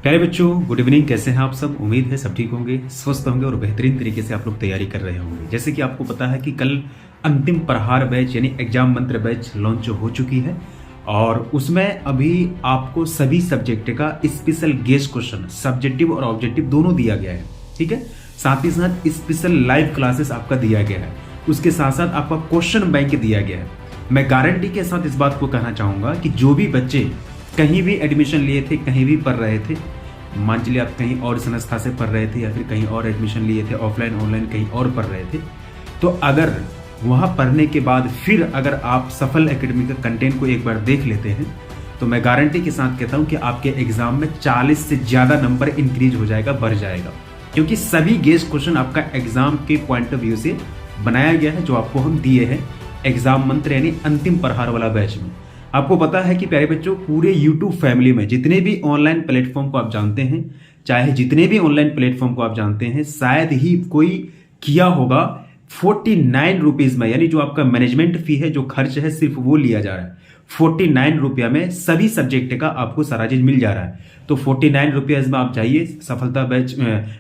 प्यारे बच्चों, good evening. कैसे हैं आप सब? उम्मीद है सब ठीक होंगे, स्वस्थ होंगे और बेहतरीन तरीके से आप लोग तैयारी कर रहे होंगे। जैसे कि आपको पता है कि कल अंतिम प्रहार बैच यानी एग्जाम मंत्र बैच लॉन्च हो चुकी है और उसमें अभी आपको सभी सब्जेक्ट का स्पेशल गेस्ट क्वेश्चन सब्जेक्टिव और ऑब्जेक्टिव दोनों दिया गया है। ठीक है, साथ ही साथ स्पेशल लाइव क्लासेस आपका दिया गया है। उसके साथ साथ आपका क्वेश्चन बैंक दिया गया है। मैं गारंटी के साथ इस बात को कहना चाहूंगा कि जो भी बच्चे कहीं भी एडमिशन लिए थे, कहीं भी पढ़ रहे थे, मान चलिए आप कहीं और संस्था से पढ़ रहे थे या फिर कहीं और एडमिशन लिए थे, ऑफलाइन ऑनलाइन कहीं और पढ़ रहे थे, तो अगर वहाँ पढ़ने के बाद फिर अगर आप सफल एकेडमी का कंटेंट को एक बार देख लेते हैं तो मैं गारंटी के साथ कहता हूँ कि आपके एग्जाम में 40 से ज़्यादा नंबर इंक्रीज हो जाएगा, बढ़ जाएगा, क्योंकि सभी गेस्ट क्वेश्चन आपका एग्जाम के पॉइंट ऑफ व्यू से बनाया गया है जो आपको हम दिए हैं एग्जाम मंत्र यानी अंतिम प्रहार वाला बैच में। आपको पता है कि प्यारे बच्चों, पूरे YouTube फैमिली में जितने भी ऑनलाइन प्लेटफॉर्म को आप जानते हैं, चाहे जितने भी ऑनलाइन प्लेटफॉर्म को आप जानते हैं, शायद ही कोई किया होगा 49 रुपीज में, यानी जो आपका मैनेजमेंट फी है, जो खर्च है, सिर्फ वो लिया जा रहा है। 49 रुपया में सभी सब्जेक्ट का आपको सारा चीज मिल जा रहा है। तो 49 रुपीज में आप जाइए, सफलता बैच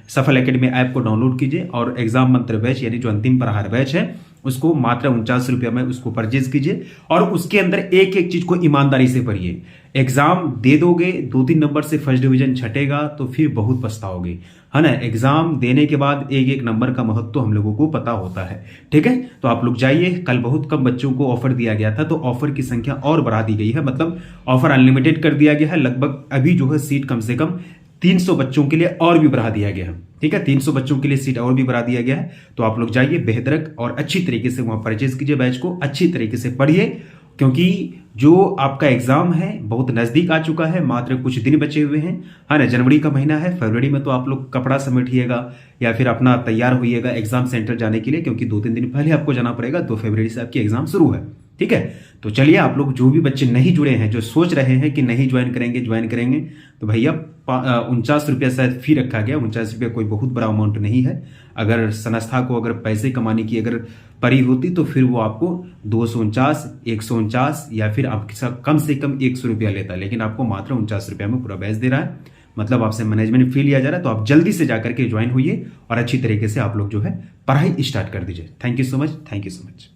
सफल एकेडमी ऐप को डाउनलोड कीजिए और एग्जाम मंत्र बैच यानी जो अंतिम प्रहार बैच है उसको मात्र 49 रुपया में उसको परचेज कीजिए और उसके अंदर एक एक चीज को ईमानदारी से पढ़िए। एग्जाम दे दोगे, 2-3 नंबर से फर्स्ट डिवीजन छटेगा तो फिर बहुत पछताओगे, है ना। एग्जाम देने के बाद एक एक नंबर का महत्व तो हम लोगों को पता होता है। ठीक है, तो आप लोग जाइए। कल बहुत कम बच्चों को ऑफर दिया गया था तो ऑफर की संख्या और बढ़ा दी गई है, मतलब ऑफर अनलिमिटेड कर दिया गया है। लगभग अभी जो है सीट कम से कम 300 बच्चों के लिए और भी बढ़ा दिया गया है। ठीक है, 300 बच्चों के लिए सीट और भी बढ़ा दिया गया है। तो आप लोग जाइए, बेहतर और अच्छी तरीके से वहां परचेज कीजिए, बैच को अच्छी तरीके से पढ़िए, क्योंकि जो आपका एग्जाम है बहुत नजदीक आ चुका है। मात्र कुछ दिन बचे हुए हैं, है ना। जनवरी का महीना है, फरवरी में तो आप लोग कपड़ा समेटिएगा या फिर अपना तैयार होइएगा एग्जाम सेंटर जाने के लिए, क्योंकि 2-3 दिन पहले आपको जाना पड़ेगा। 2 फरवरी से आपकी एग्जाम शुरू है। ठीक है, तो चलिए, आप लोग जो भी बच्चे नहीं जुड़े हैं, जो सोच रहे हैं कि नहीं ज्वाइन करेंगे, तो भैया 49 रुपया शायद फी रखा गया। 49 रुपया कोई बहुत बड़ा अमाउंट नहीं है। अगर संस्था को अगर पैसे कमाने की अगर परी होती तो फिर वो आपको 249, 149 या फिर आपके कम से कम 100 रुपया लेता, लेकिन आपको मात्र 49 रुपया में पूरा बैच दे रहा है। मतलब आपसे मैनेजमेंट फी लिया जा रहा है। तो आप जल्दी से जाकर के ज्वाइन होइए और अच्छी तरीके से आप लोग जो है पढ़ाई स्टार्ट कर दीजिए। Thank you so much.